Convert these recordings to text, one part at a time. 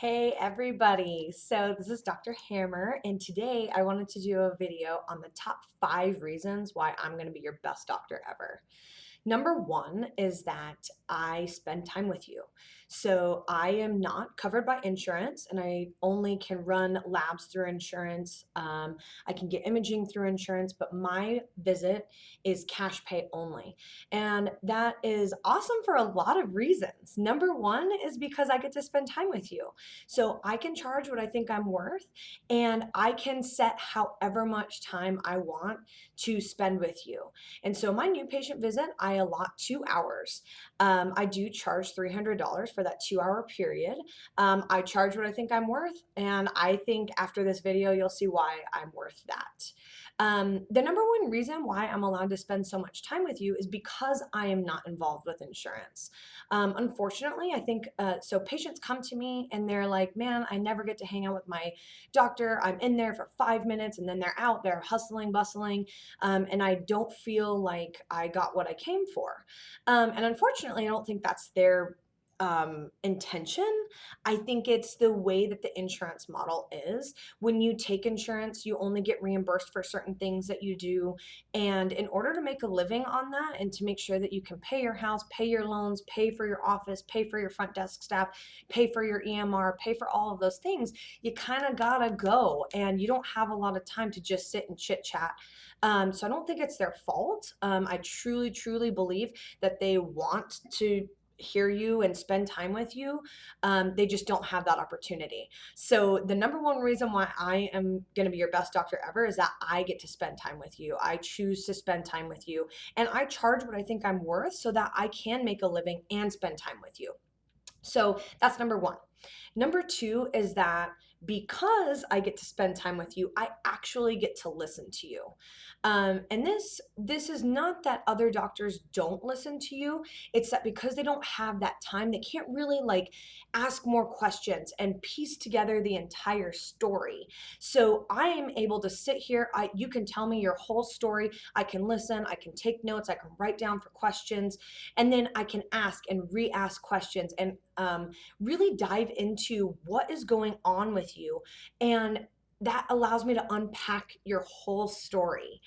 Hey everybody, so this is Dr. Hammer, and today I wanted to do a video on the top 5 reasons why I'm going to be your best doctor ever. Number one is that I spend time with you. So I am not covered by insurance and I only can run labs through insurance. I can get imaging through insurance, but my visit is cash pay only. And that is awesome for a lot of reasons. Number one is because I get to spend time with you. So I can charge what I think I'm worth and I can set however much time I want to spend with you. And so my new patient visit, I allot 2 hours. I do charge $300 for that 2 hour period. I charge what I think I'm worth, and I think after this video, you'll see why I'm worth that. The number one reason why I'm allowed to spend so much time with you is because I am not involved with insurance. Unfortunately, I think so. Patients come to me and they're like, man, I never get to hang out with my doctor. I'm in there for 5 minutes and then they're out there hustling, bustling, and I don't feel like I got what I came for. And unfortunately, I don't think that's their intention. I think it's the way that the insurance model is. When you take insurance, you only get reimbursed for certain things that you do. And in order to make a living on that and to make sure that you can pay your house, pay your loans, pay for your office, pay for your front desk staff, pay for your EMR, pay for all of those things, you kind of gotta go and you don't have a lot of time to just sit and chit chat. So I don't think it's their fault. I truly, truly believe that they want to hear you and spend time with you. They just don't have that opportunity. So the number one reason why I am going to be your best doctor ever is that I get to spend time with you. I choose to spend time with you and I charge what I think I'm worth so that I can make a living and spend time with you. So that's number one. Number two is that because I get to spend time with you, I actually get to listen to you. And this is not that other doctors don't listen to you. It's that because they don't have that time, they can't really like ask more questions and piece together the entire story. So I am able to sit here. You can tell me your whole story. I can listen. I can take notes. I can write down for questions, and then I can ask and re-ask questions and really dive into what is going on with you. And that allows me to unpack your whole story.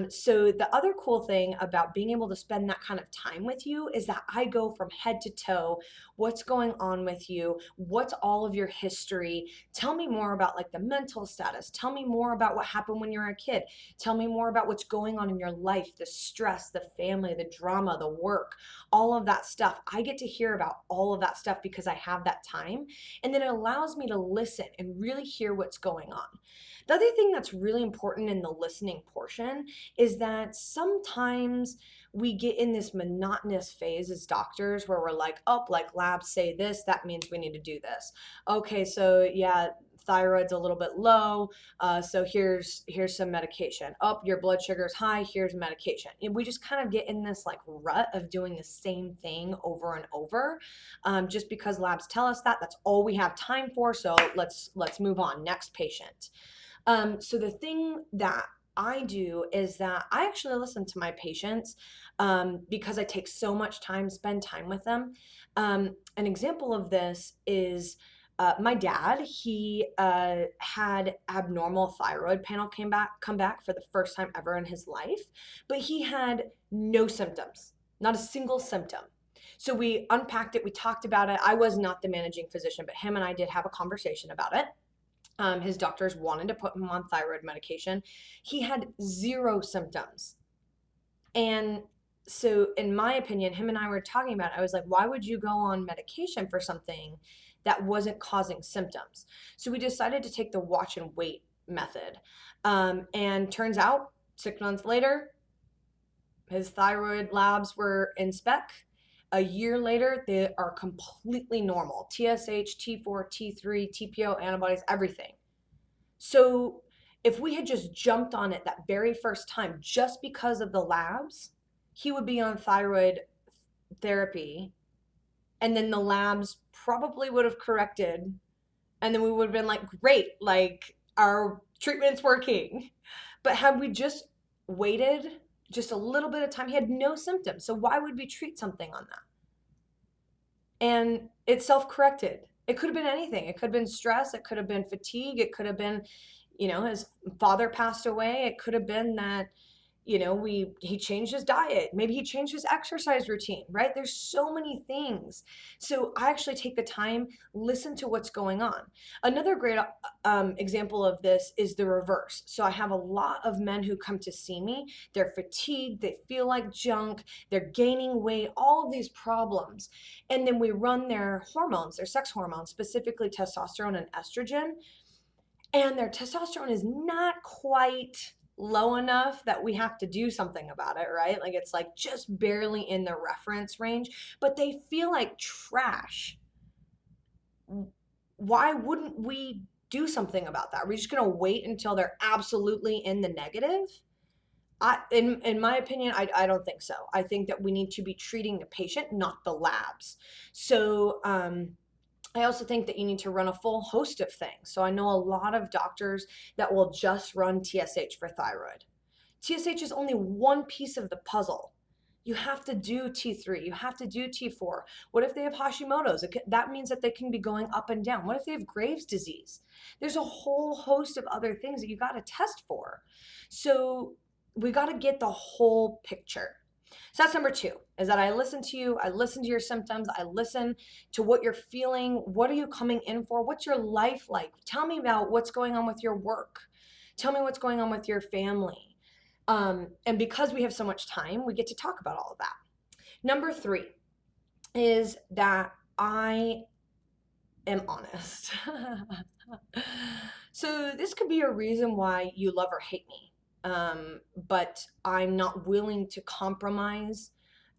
So the other cool thing about being able to spend that kind of time with you is that I go from head to toe. What's going on with you? What's all of your history? Tell me more about like the mental status. Tell me more about what happened when you were a kid. Tell me more about what's going on in your life, the stress, the family, the drama, the work, all of that stuff. I get to hear about all of that stuff because I have that time. And then it allows me to listen and really hear what's going on. The other thing that's really important in the listening portion is that sometimes we get in this monotonous phase as doctors where we're like, oh, like labs say this, that means we need to do this. Okay, so yeah, thyroid's a little bit low, so here's some medication. Oh, your blood sugar's high, here's medication. And we just kind of get in this like rut of doing the same thing over and over, just because labs tell us that. That's all we have time for. So let's move on. Next patient. So the thing that I do is that I actually listen to my patients, because I take so much time, spend time with them. An example of this is my dad. He had abnormal thyroid panel come back for the first time ever in his life, but he had no symptoms, not a single symptom. So we unpacked it, we talked about it. I was not the managing physician, but him and I did have a conversation about it. His doctors wanted to put him on thyroid medication. He had zero symptoms. And so, in my opinion, him and I were talking about it. I was like, why would you go on medication for something that wasn't causing symptoms? So, we decided to take the watch and wait method. And turns out, 6 months later, his thyroid labs were in spec. A year later, they are completely normal. TSH, T4, T3, TPO antibodies, everything. So if we had just jumped on it that very first time, just because of the labs, he would be on thyroid therapy. And then the labs probably would have corrected. And then we would have been like, great, like our treatment's working. But had we just waited just a little bit of time, he had no symptoms. So why would we treat something on that? And it self-corrected. It could have been anything. It could have been stress. It could have been fatigue. It could have been, his father passed away. It could have been that, he changed his diet. Maybe he changed his exercise routine, right? There's so many things. So I actually take the time, listen to what's going on. Another great example of this is the reverse. So I have a lot of men who come to see me. They're fatigued. They feel like junk. They're gaining weight, all of these problems. And then we run their hormones, their sex hormones, specifically testosterone and estrogen. And their testosterone is not quite low enough that we have to do something about it, right? Like it's like just barely in the reference range, but they feel like trash. Why wouldn't we do something about that? Are we just going to wait until they're absolutely in the negative? In my opinion, I don't think so. I think that we need to be treating the patient, not the labs. So, I also think that you need to run a full host of things. So I know a lot of doctors that will just run TSH for thyroid. TSH is only one piece of the puzzle. You have to do T3, you have to do T4. What if they have Hashimoto's? That means that they can be going up and down. What if they have Graves' disease? There's a whole host of other things that you got to test for. So we got to get the whole picture. So that's number two, is that I listen to you, I listen to your symptoms, I listen to what you're feeling. What are you coming in for? What's your life like? Tell me about what's going on with your work. Tell me what's going on with your family. And because we have so much time, we get to talk about all of that. Number three is that I am honest. So this could be a reason why you love or hate me. But I'm not willing to compromise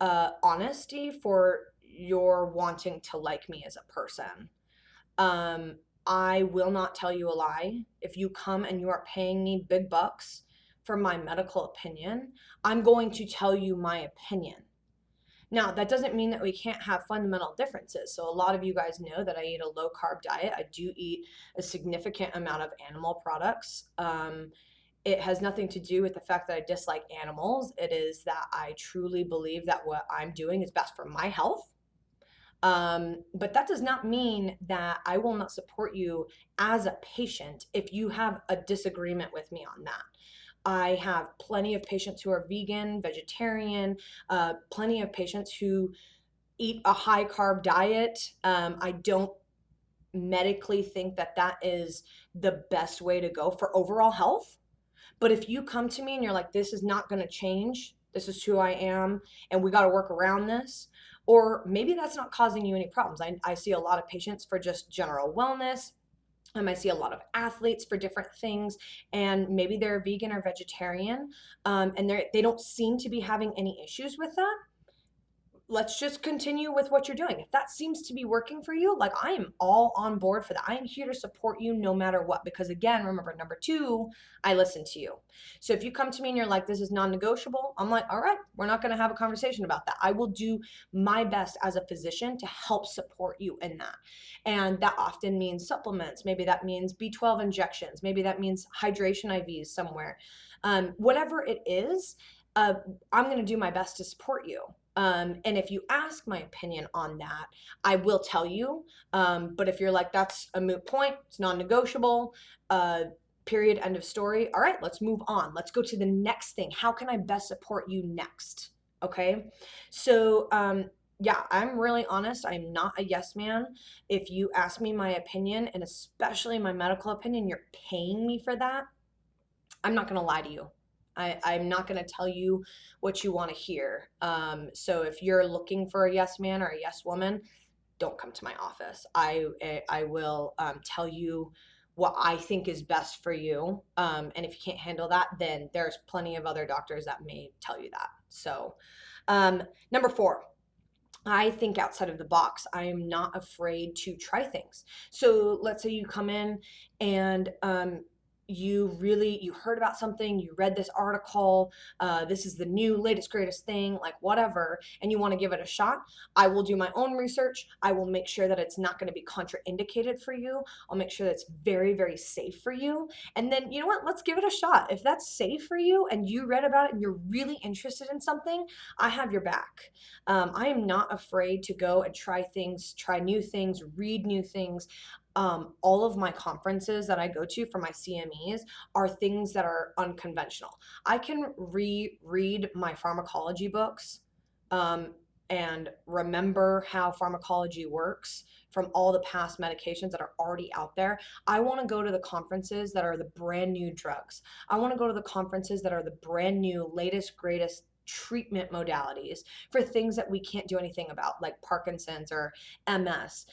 honesty for your wanting to like me as a person. I will not tell you a lie. If you come and you are paying me big bucks for my medical opinion, I'm going to tell you my opinion. Now, that doesn't mean that we can't have fundamental differences. So a lot of you guys know that I eat a low carb diet. I do eat a significant amount of animal products. It has nothing to do with the fact that I dislike animals. It is that I truly believe that what I'm doing is best for my health. But that does not mean that I will not support you as a patient if you have a disagreement with me on that. I have plenty of patients who are vegan, vegetarian, plenty of patients who eat a high carb diet. I don't medically think that that is the best way to go for overall health. But if you come to me and you're like, this is not going to change, this is who I am, and we got to work around this, or maybe that's not causing you any problems. I see a lot of patients for just general wellness. I see a lot of athletes for different things, and maybe they're vegan or vegetarian, and they don't seem to be having any issues with that. Let's just continue with what you're doing. If that seems to be working for you, like I am all on board for that. I am here to support you no matter what. Because again, remember, number two, I listen to you. So if you come to me and you're like, this is non-negotiable, I'm like, all right, we're not going to have a conversation about that. I will do my best as a physician to help support you in that. And that often means supplements. Maybe that means B12 injections. Maybe that means hydration IVs somewhere. Whatever it is, I'm going to do my best to support you. And if you ask my opinion on that, I will tell you. But if you're like, that's a moot point, it's non-negotiable, period, end of story. All right, let's move on. Let's go to the next thing. How can I best support you next? Okay. So, yeah, I'm really honest. I'm not a yes man. If you ask me my opinion, and especially my medical opinion, you're paying me for that, I'm not going to lie to you. I'm not going to tell you what you want to hear. So if you're looking for a yes man or a yes woman, don't come to my office. I will tell you what I think is best for you. And if you can't handle that, then there's plenty of other doctors that may tell you that. So number four, I think outside of the box. I am not afraid to try things. So let's say you come in and you heard about something, you read this article, this is the new latest greatest thing, like whatever, and you want to give it a shot, I will do my own research. I will make sure that it's not going to be contraindicated for you. I'll make sure that it's very, very safe for you. And then, you know what, let's give it a shot. If that's safe for you and you read about it and you're really interested in something, I have your back. I am not afraid to go and try things, try new things, read new things. All of my conferences that I go to for my CMEs are things that are unconventional. I can reread my pharmacology books, and remember how pharmacology works from all the past medications that are already out there. I want to go to the conferences that are the brand new drugs. I want to go to the conferences that are the brand new, latest, greatest treatment modalities for things that we can't do anything about, like Parkinson's or MS,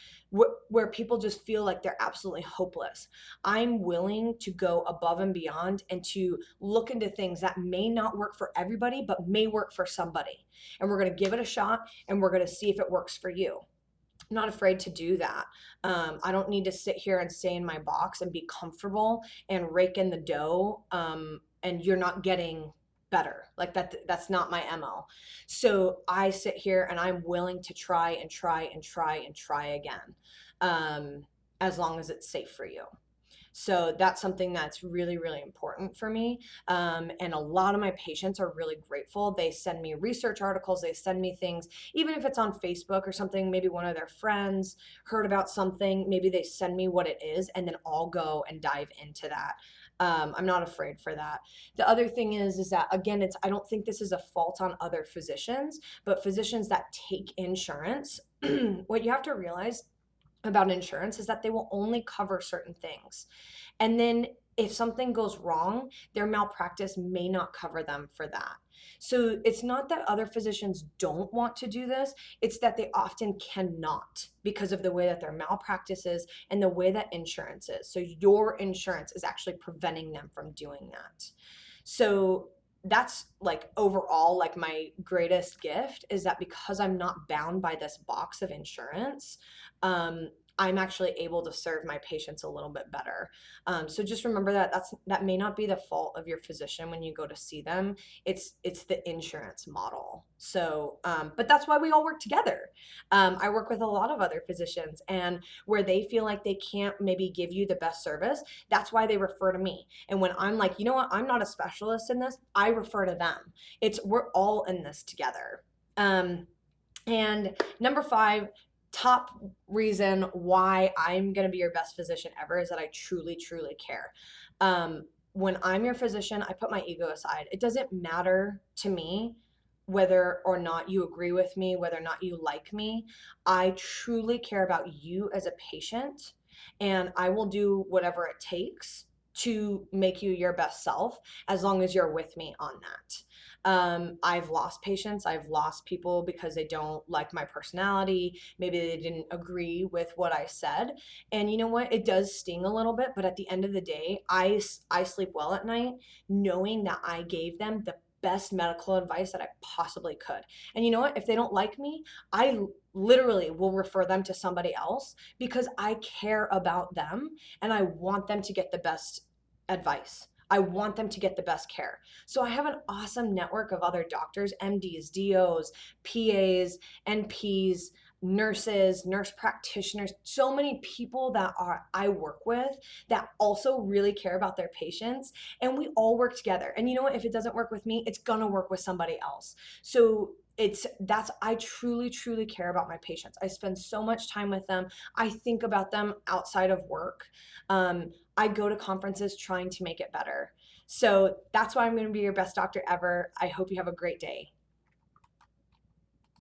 where people just feel like they're absolutely hopeless. I'm willing to go above and beyond and to look into things that may not work for everybody, but may work for somebody. And we're going to give it a shot and we're going to see if it works for you. I'm not afraid to do that. I don't need to sit here and stay in my box and be comfortable and rake in the dough. And you're not getting better. Like that's not my MO. So I sit here and I'm willing to try and try and try and try again. As long as it's safe for you. So that's something that's really, really important for me. And a lot of my patients are really grateful. They send me research articles, they send me things, even if it's on Facebook or something, maybe one of their friends heard about something, maybe they send me what it is, and then I'll go and dive into that. I'm not afraid for that. The other thing is that again, I don't think this is a fault on other physicians, but physicians that take insurance, what you have to realize about insurance is that they will only cover certain things. And then if something goes wrong, their malpractice may not cover them for that. So it's not that other physicians don't want to do this, it's that they often cannot because of the way that their malpractice is and the way that insurance is. So your insurance is actually preventing them from doing that. So that's like overall like my greatest gift is that because I'm not bound by this box of insurance, I'm actually able to serve my patients a little bit better. So just remember that that may not be the fault of your physician when you go to see them. It's the insurance model. So, but that's why we all work together. I work with a lot of other physicians, and where they feel like they can't maybe give you the best service, that's why they refer to me. And when I'm like, you know what, I'm not a specialist in this, I refer to them. We're all in this together. And number 5, top reason why I'm going to be your best physician ever is that I truly, truly care. When I'm your physician, I put my ego aside. It doesn't matter to me whether or not you agree with me, whether or not you like me. I truly care about you as a patient, and I will do whatever it takes to make you your best self as long as you're with me on that. I've lost patients. I've lost people because they don't like my personality. Maybe they didn't agree with what I said. And you know what? It does sting a little bit, but at the end of the day, I sleep well at night knowing that I gave them the best medical advice that I possibly could. And you know what? If they don't like me, I literally will refer them to somebody else because I care about them and I want them to get the best advice. I want them to get the best care. So I have an awesome network of other doctors, MDs, DOs, PAs, NPs, nurses, nurse practitioners, so many people that I work with that also really care about their patients, and we all work together. And you know what, if it doesn't work with me, it's gonna work with somebody else. So I truly care about my patients. I spend so much time with them. I think about them outside of work. I go to conferences trying to make it better. So that's why I'm going to be your best doctor ever. I hope you have a great day.